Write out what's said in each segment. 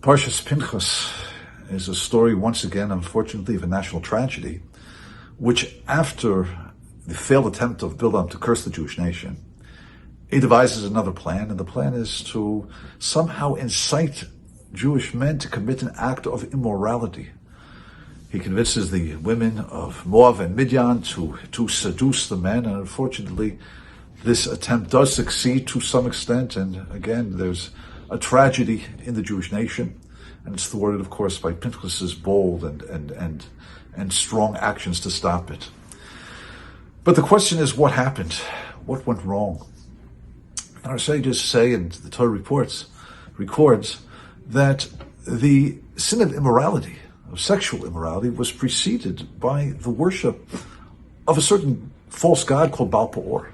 Parshas Pinchas is a story, once again, unfortunately, of a national tragedy, which after the failed attempt of Bilam to curse the Jewish nation, he devises another plan, and the plan is to somehow incite Jewish men to commit an act of immorality. He convinces the women of Moab and Midian to seduce the men, and unfortunately, this attempt does succeed to some extent, and again, there's a tragedy in the Jewish nation, and it's thwarted, of course, by Pinchas's bold and strong actions to stop it. But the question is, what happened? What went wrong? And our sages say, and the Torah records, that the sin of immorality, of sexual immorality, was preceded by the worship of a certain false god called Baal Peor.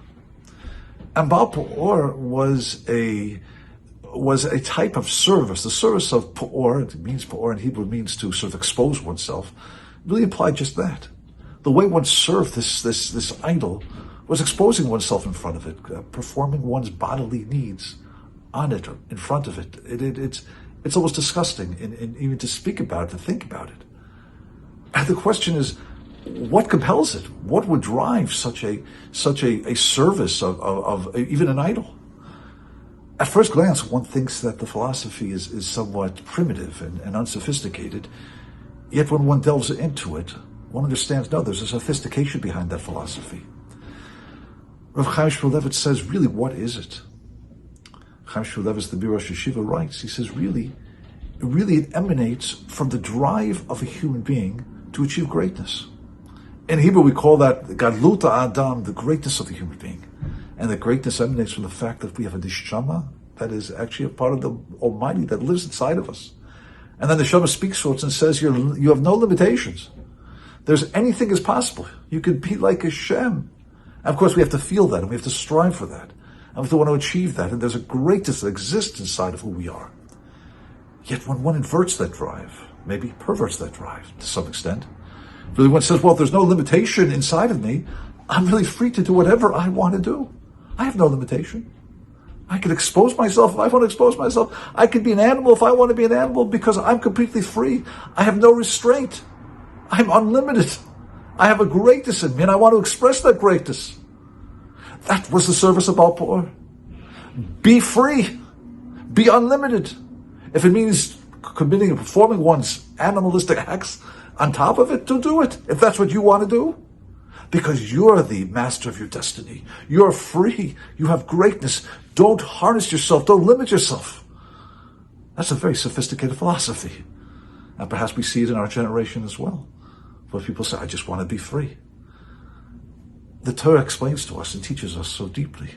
And Baal Peor was a type of service. The service of Peor, it means Peor in Hebrew, means to sort of expose oneself, really implied just that. The way one served this idol was exposing oneself in front of it, performing one's bodily needs on it or in front of it. It's almost disgusting, even to speak about it, to think about it. And the question is, what compels it? What would drive such a service of even an idol? At first glance, one thinks that the philosophy is somewhat primitive and unsophisticated. Yet when one delves into it, one understands, no, there's a sophistication behind that philosophy. Rav Chaim Shmulevitz says, really, what is it? Chaim Shmulevitz, the Rosh Yeshiva, writes, he says, really it emanates from the drive of a human being to achieve greatness. In Hebrew, we call that Gadluta Adam, the greatness of the human being. And the greatness emanates from the fact that we have a neshama that is actually a part of the Almighty that lives inside of us. And then the neshama speaks to us and says, you have no limitations. There's anything is possible. You can be like Hashem. And of course, we have to feel that, and we have to strive for that. And we have to want to achieve that. And there's a greatness that exists inside of who we are. Yet when one inverts that drive, maybe perverts that drive to some extent, really one says, well, if there's no limitation inside of me, I'm really free to do whatever I want to do. I have no limitation. I can expose myself if I want to expose myself. I can be an animal if I want to be an animal because I'm completely free. I have no restraint. I'm unlimited. I have a greatness in me and I want to express that greatness. That was the service of Baal Peor. Be free. Be unlimited. If it means committing and performing one's animalistic acts on top of it, to do it, if that's what you want to do. Because you're the master of your destiny. You're free. You have greatness. Don't harness yourself. Don't limit yourself. That's a very sophisticated philosophy. And perhaps we see it in our generation as well. Where people say, I just want to be free. The Torah explains to us and teaches us so deeply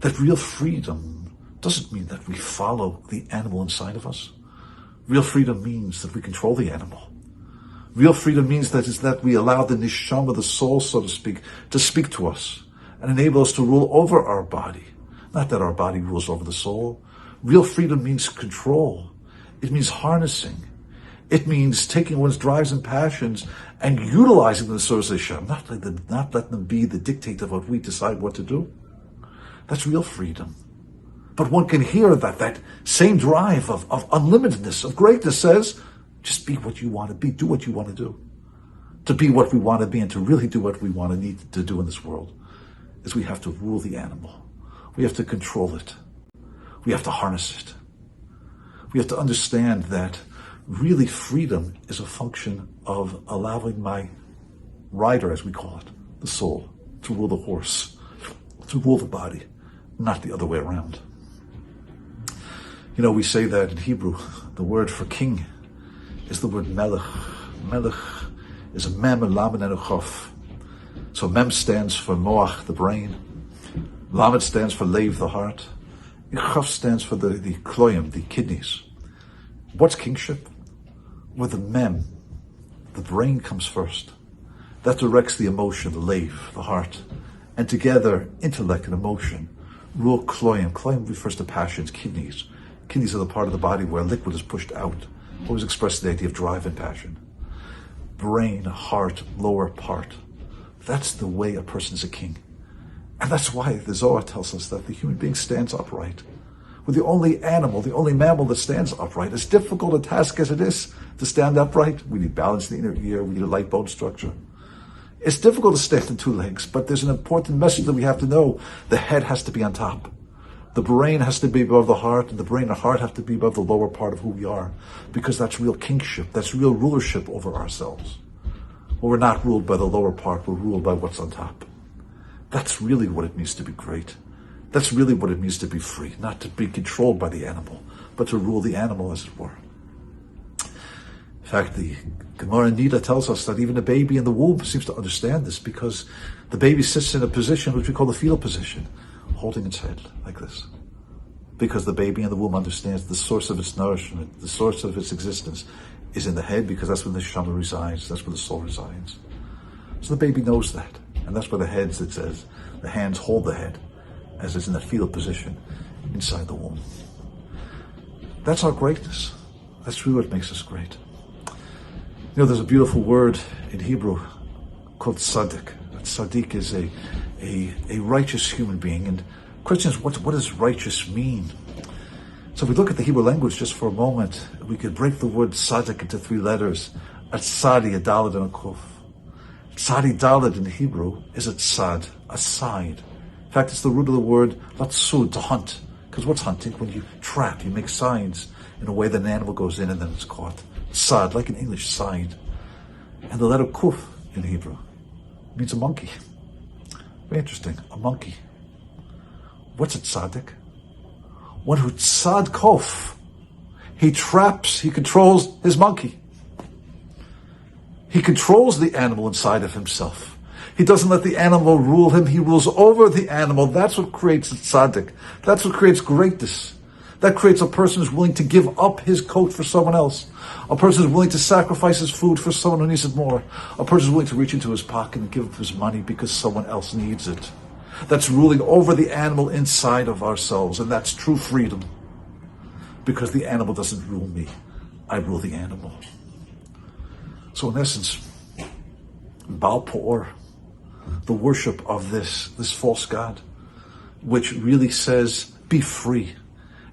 that real freedom doesn't mean that we follow the animal inside of us. Real freedom means that we control the animal. Real freedom means that we allow the neshama, the soul, so to speak to us and enable us to rule over our body. Not that our body rules over the soul. Real freedom means control. It means harnessing. It means taking one's drives and passions and utilizing them to serve Hashem, not letting them be the dictator of what we decide what to do. That's real freedom. But one can hear that same drive of unlimitedness, of greatness says, just be what you want to be, do what you want to do. To be what we want to be and to really do what we want to need to do in this world is we have to rule the animal. We have to control it. We have to harness it. We have to understand that really freedom is a function of allowing my rider, as we call it, the soul, to rule the horse, to rule the body, not the other way around. You know, we say that in Hebrew, the word for king is the word melech. Melech is a mem, a lamed, and a chof. So mem stands for moach, the brain. Lamed stands for leiv, the heart. Chof stands for the kloyim, the kidneys. What's kingship? With the mem, the brain comes first. That directs the emotion, the leiv, the heart. And together, intellect and emotion rule kloyim. Kloyim refers to passions, kidneys. Kidneys are the part of the body where liquid is pushed out. Always express the idea of drive and passion. Brain, heart, lower part. That's the way a person is a king. And that's why the Zohar tells us that the human being stands upright We're the only animal, the only mammal that stands upright. As difficult a task as it is to stand upright, we need balance in the inner ear, we need a light bone structure. It's difficult to stand on two legs, but there's an important message that we have to know. The head has to be on top. The brain has to be above the heart, and the brain and the heart have to be above the lower part of who we are, because that's real kingship, that's real rulership over ourselves. Well, we're not ruled by the lower part, we're ruled by what's on top. That's really what it means to be great. That's really what it means to be free, not to be controlled by the animal, but to rule the animal, as it were. In fact, the Gemara Nida tells us that even a baby in the womb seems to understand this, because the baby sits in a position which we call the fetal position, holding its head like this. Because the baby in the womb understands the source of its nourishment, the source of its existence is in the head, because that's where the neshama resides, that's where the soul resides. So the baby knows that, and that's why the heads, it says, the hands hold the head, as it's in the fetal position inside the womb. That's our greatness. That's really what makes us great. You know, there's a beautiful word in Hebrew called tzaddik. Tzaddik is a righteous human being. And the question is, what does righteous mean? So if we look at the Hebrew language just for a moment, we could break the word tzaddik into three letters. A tzadi, a daled, and a kuf. Tzadi daled in Hebrew is a tzad, a side. In fact, it's the root of the word latsud, to hunt. Because what's hunting? When you trap, you make signs in a way that an animal goes in and then it's caught. Sad, like in English, side. And the letter kuf in Hebrew means a monkey. Very interesting, a monkey. What's a tzaddik? One who tzad kof. He traps, he controls his monkey. He controls the animal inside of himself. He doesn't let the animal rule him, he rules over the animal. That's what creates a tzaddik. That's what creates greatness. That creates a person who's willing to give up his coat for someone else. A person who's willing to sacrifice his food for someone who needs it more. A person who's willing to reach into his pocket and give up his money because someone else needs it. That's ruling over the animal inside of ourselves, and that's true freedom. Because the animal doesn't rule me, I rule the animal. So in essence, Baal Peor, the worship of this false god, which really says, be free.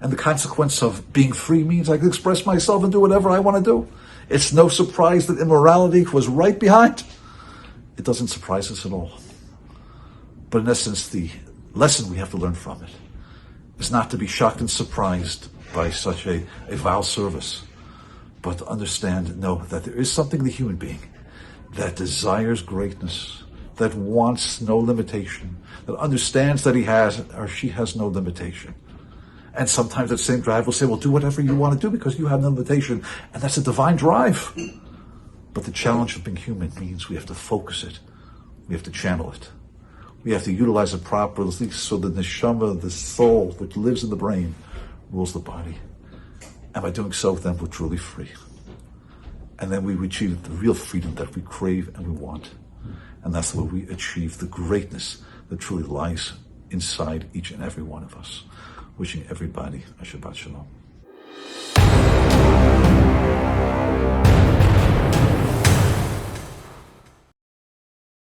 And the consequence of being free means I can express myself and do whatever I want to do. It's no surprise that immorality was right behind. It doesn't surprise us at all. But in essence, the lesson we have to learn from it is not to be shocked and surprised by such a vile service, but to understand and know that there is something in the human being that desires greatness, that wants no limitation, that understands that he has or she has no limitation. And sometimes that same drive will say, well, do whatever you want to do because you have no limitation. And that's a divine drive. But the challenge of being human means we have to focus it. We have to channel it. We have to utilize it properly so that the neshama, the soul, which lives in the brain, rules the body. And by doing so, then we're truly free. And then we achieve the real freedom that we crave and we want. And that's where we achieve the greatness that truly lies inside each and every one of us. Wishing everybody a Shabbat Shalom.